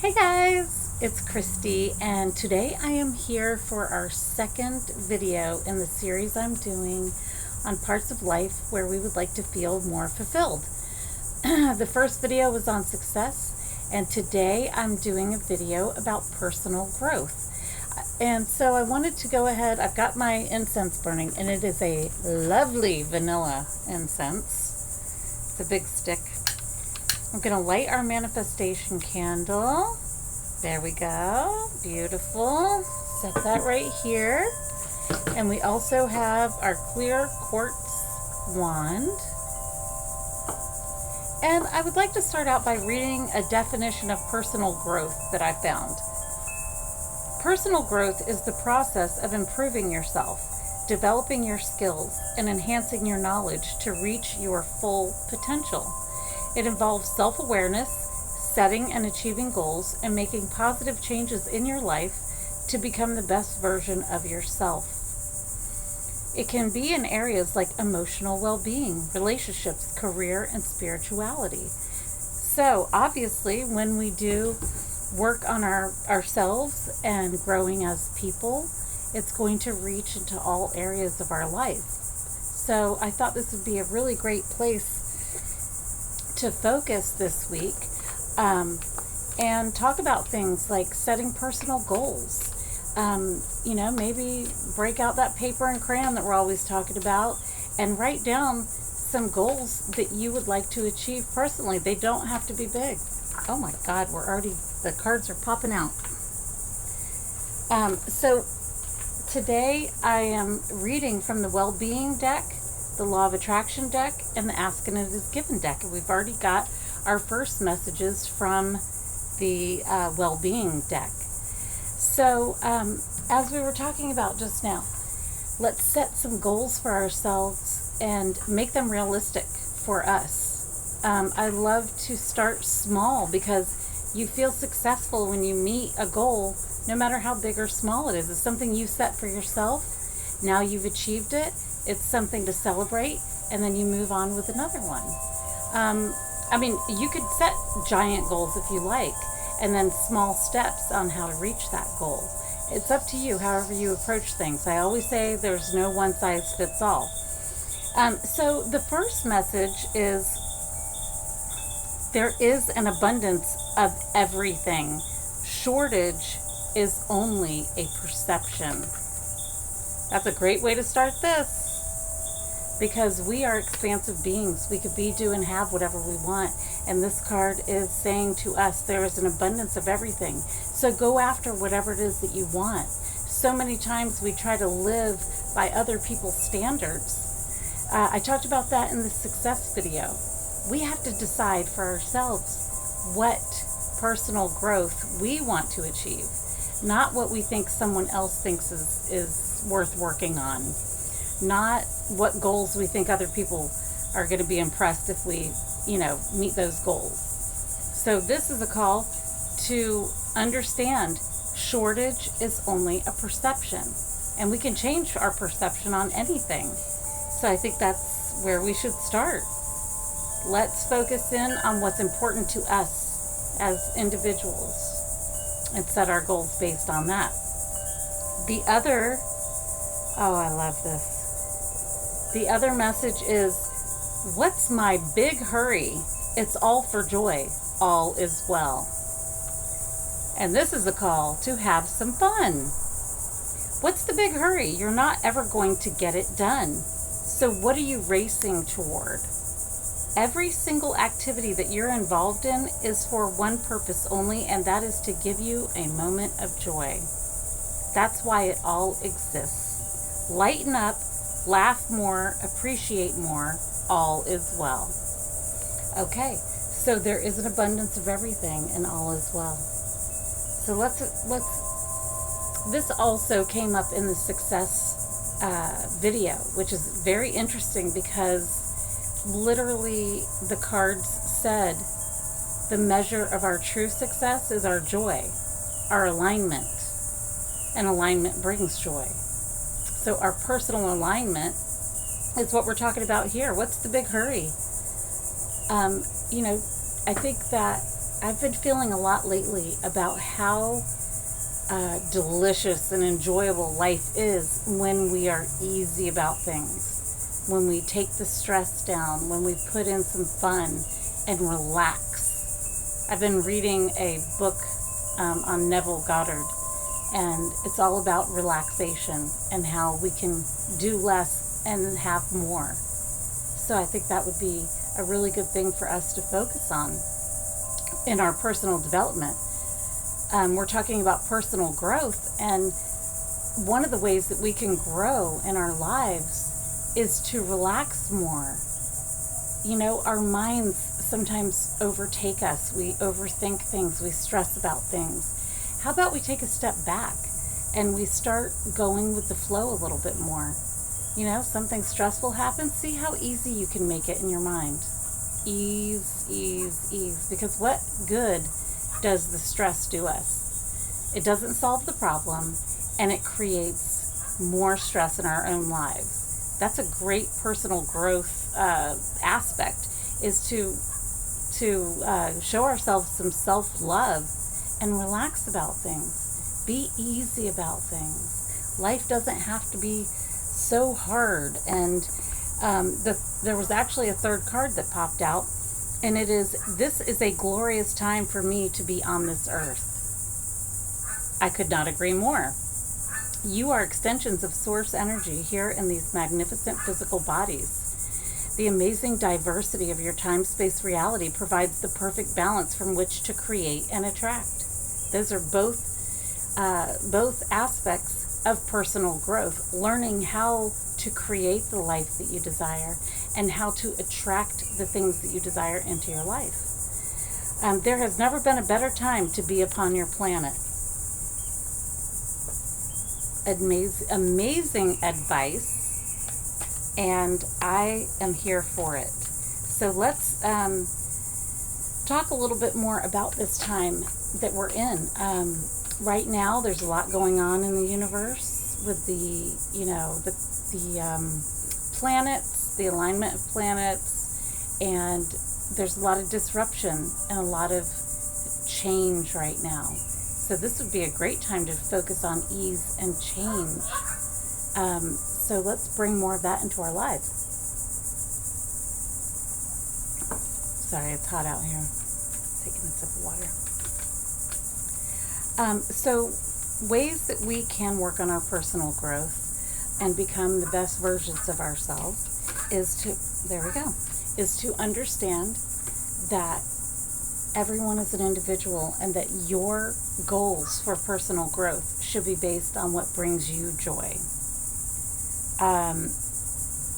Hey guys, it's Christy, and today I am here for our second video in the series I'm doing on parts of life where we would like to feel more fulfilled. The first video was on success, and today I'm doing a video about personal growth. And so I wanted to go ahead, I've got my incense burning, and it is a lovely vanilla incense. It's a big stick. I'm going to light our manifestation candle. There we go. Beautiful. Set that right here. And we also have our clear quartz wand. And I would like to start out by reading a definition of personal growth that I found. Personal growth is the process of improving yourself, developing your skills, and enhancing your knowledge to reach your full potential. It involves self-awareness, setting and achieving goals, and making positive changes in your life to become the best version of yourself. It can be in areas like emotional well-being, relationships, career, and spirituality. So obviously, when we do work on ourselves and growing as people, it's going to reach into all areas of our life. So I thought this would be a really great place to focus this week and talk about things like setting personal goals. Maybe break out that paper and crayon that we're always talking about and write down some goals that you would like to achieve personally. They don't have to be big. Oh my God, the cards are popping out. So today I am reading from the Well-Being deck, the Law of Attraction deck, and the Ask and It Is Given deck. And we've already got our first messages from the Well-Being deck. So as we were talking about just now, let's set some goals for ourselves and make them realistic for us. I love to start small because you feel successful when you meet a goal, no matter how big or small it is. It's something you set for yourself. Now you've achieved it. It's something to celebrate, and then you move on with another one. You could set giant goals if you like, and then small steps on how to reach that goal. It's up to you, however you approach things. I always say there's no one size fits all. So the first message is there is an abundance of everything. Shortage is only a perception. That's a great way to start this, because we are expansive beings. We could be, do, and have whatever we want. And this card is saying to us there is an abundance of everything. So go after whatever it is that you want. So many times we try to live by other people's standards. I talked about that in the success video. We have to decide for ourselves what personal growth we want to achieve, not what we think someone else thinks is worth working on. Not what goals we think other people are going to be impressed if we, meet those goals. So this is a call to understand shortage is only a perception, and we can change our perception on anything. So I think that's where we should start. Let's focus in on what's important to us as individuals and set our goals based on that. I love this. The other message is, what's my big hurry? It's all for joy. All is well. And this is a call to have some fun. What's the big hurry? You're not ever going to get it done. So what are you racing toward? Every single activity that you're involved in is for one purpose only, and that is to give you a moment of joy. That's why it all exists. Lighten up. Laugh more, appreciate more, all is well. Okay, so there is an abundance of everything and all is well. So this also came up in the success video, which is very interesting because literally the cards said the measure of our true success is our joy, our alignment, and alignment brings joy. So our personal alignment is what we're talking about here. What's the big hurry? I think that I've been feeling a lot lately about how delicious and enjoyable life is when we are easy about things, when we take the stress down, when we put in some fun and relax. I've been reading a book on Neville Goddard, and it's all about relaxation and how we can do less and have more. So I think that would be a really good thing for us to focus on in our personal development. We're talking about personal growth, and one of the ways that we can grow in our lives is to relax more. You know, our minds sometimes overtake us. We overthink things, we stress about things. How about we take a step back and we start going with the flow a little bit more? You know, something stressful happens, see how easy you can make it in your mind. Ease, ease, ease. Because what good does the stress do us? It doesn't solve the problem, and it creates more stress in our own lives. That's a great personal growth aspect, is to show ourselves some self-love and relax about things. Be easy about things. Life doesn't have to be so hard. And there was actually a third card that popped out, and it is, "This is a glorious time for me to be on this earth." I could not agree more. You are extensions of source energy here in these magnificent physical bodies. The amazing diversity of your time-space reality provides the perfect balance from which to create and attract. Those are both aspects of personal growth, learning how to create the life that you desire and how to attract the things that you desire into your life. There has never been a better time to be upon your planet. Amazing advice, and I am here for it. So let's talk a little bit more about this time that we're in. Right now, there's a lot going on in the universe with the planets, the alignment of planets, and there's a lot of disruption and a lot of change right now. So this would be a great time to focus on ease and change. So let's bring more of that into our lives. Sorry, it's hot out here. Taking a sip of water. So ways that we can work on our personal growth and become the best versions of ourselves is to understand that everyone is an individual and that your goals for personal growth should be based on what brings you joy.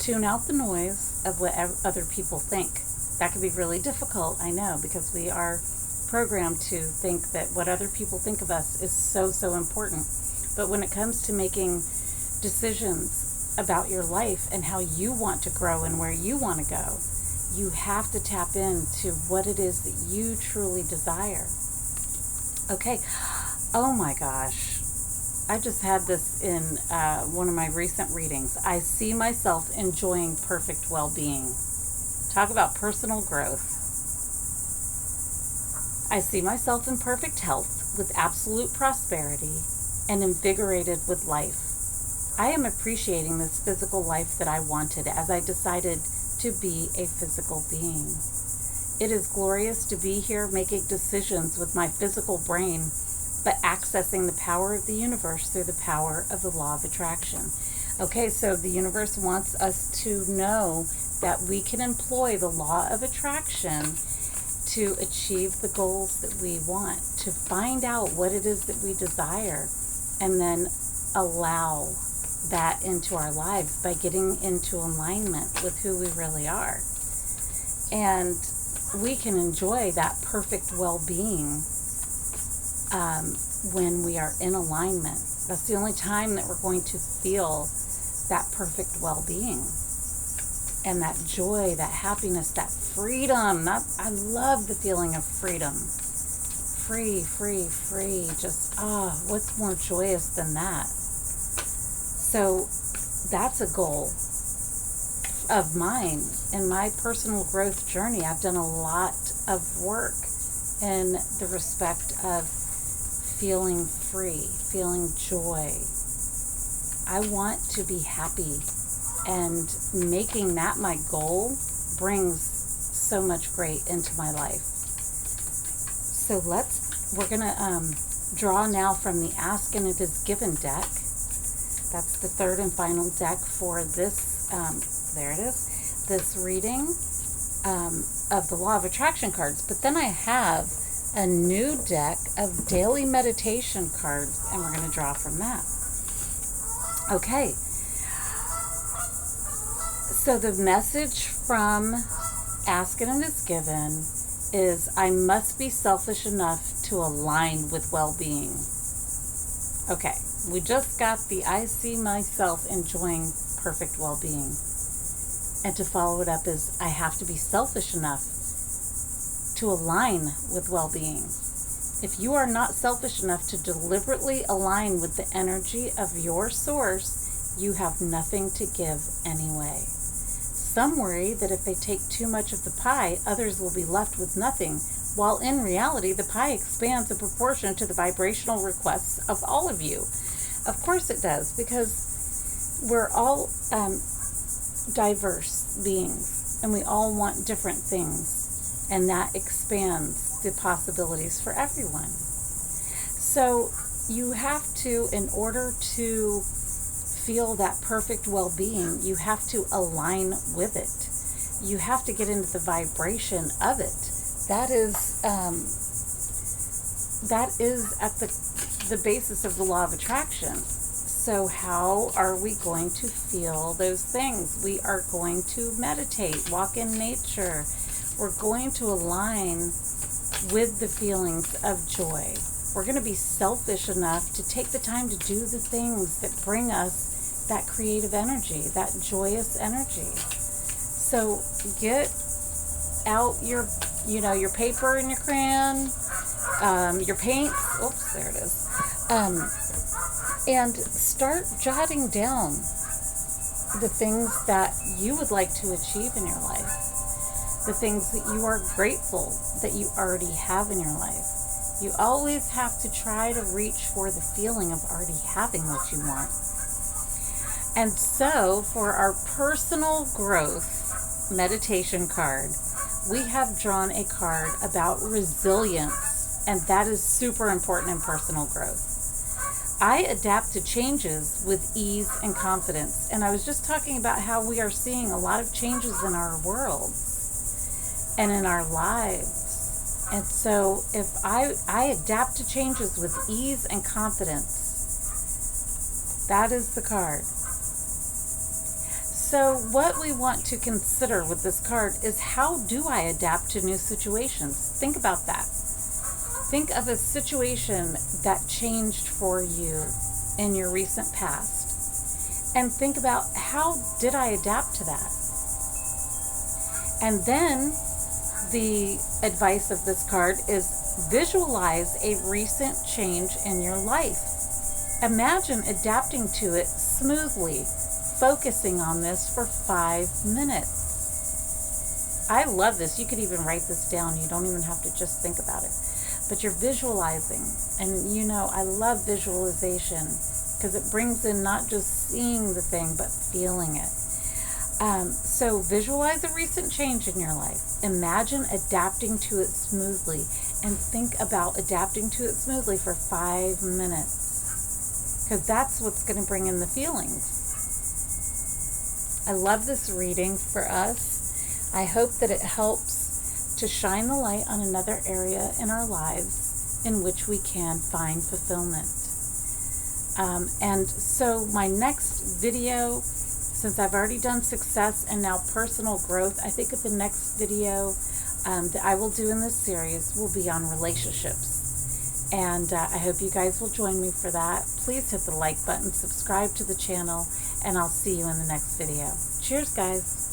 Tune out the noise of what other people think. That can be really difficult, I know, because we are programmed to think that what other people think of us is so, so important. But when it comes to making decisions about your life and how you want to grow and where you want to go, you have to tap into what it is that you truly desire. Okay. Oh my gosh. I just had this in one of my recent readings. I see myself enjoying perfect well-being. Talk about personal growth. I see myself in perfect health with absolute prosperity and invigorated with life. I am appreciating this physical life that I wanted as I decided to be a physical being. It is glorious to be here making decisions with my physical brain, but accessing the power of the universe through the power of the law of attraction. Okay, so the universe wants us to know that we can employ the law of attraction to achieve the goals that we want, to find out what it is that we desire, and then allow that into our lives by getting into alignment with who we really are. And we can enjoy that perfect well-being when we are in alignment. That's the only time that we're going to feel that perfect well-being and that joy, that happiness, that freedom. I love the feeling of freedom. Free, free, free. Just, what's more joyous than that? So that's a goal of mine in my personal growth journey. I've done a lot of work in the respect of feeling free, feeling joy. I want to be happy, and making that my goal brings so much great into my life. So we're going to draw now from the Ask and It Is Given deck. That's the third and final deck for this, there it is, this reading of the Law of Attraction cards. But then I have a new deck of daily meditation cards, and we're going to draw from that. Okay. So the message from Ask and It Is Given is, I must be selfish enough to align with well-being. Okay, we just got the I see myself enjoying perfect well-being. And to follow it up is, I have to be selfish enough to align with well-being. If you are not selfish enough to deliberately align with the energy of your source, you have nothing to give anyway. Some worry that if they take too much of the pie, others will be left with nothing, while in reality, the pie expands in proportion to the vibrational requests of all of you. Of course it does, because we're all diverse beings, and we all want different things, and that expands the possibilities for everyone. So you have to, in order to feel that perfect well-being, you have to align with it. You have to get into the vibration of it. That is at the basis of the law of attraction. So how are we going to feel those things? We are going to meditate, walk in nature. We're going to align with the feelings of joy. We're going to be selfish enough to take the time to do the things that bring us that creative energy, that joyous energy. So get out your paper and your crayon, your paint. Oops, there it is. And start jotting down the things that you would like to achieve in your life, the things that you are grateful that you already have in your life. You always have to try to reach for the feeling of already having what you want. And so for our personal growth meditation card, we have drawn a card about resilience, and that is super important in personal growth. I adapt to changes with ease and confidence. And I was just talking about how we are seeing a lot of changes in our world and in our lives. And so if I adapt to changes with ease and confidence, that is the card. So what we want to consider with this card is, how do I adapt to new situations? Think about that. Think of a situation that changed for you in your recent past, and think about, how did I adapt to that? And then the advice of this card is, visualize a recent change in your life. Imagine adapting to it smoothly, focusing on this for 5 minutes. I love this. You could even write this down. You don't even have to just think about it. But you're visualizing. And I love visualization because it brings in not just seeing the thing, but feeling it. So visualize a recent change in your life. Imagine adapting to it smoothly, and think about adapting to it smoothly for 5 minutes, because that's what's going to bring in the feelings. I love this reading for us. I hope that it helps to shine the light on another area in our lives in which we can find fulfillment. And so my next video, since I've already done success and now personal growth, I think that the next video that I will do in this series will be on relationships. And I hope you guys will join me for that. Please hit the like button, subscribe to the channel, and I'll see you in the next video. Cheers, guys.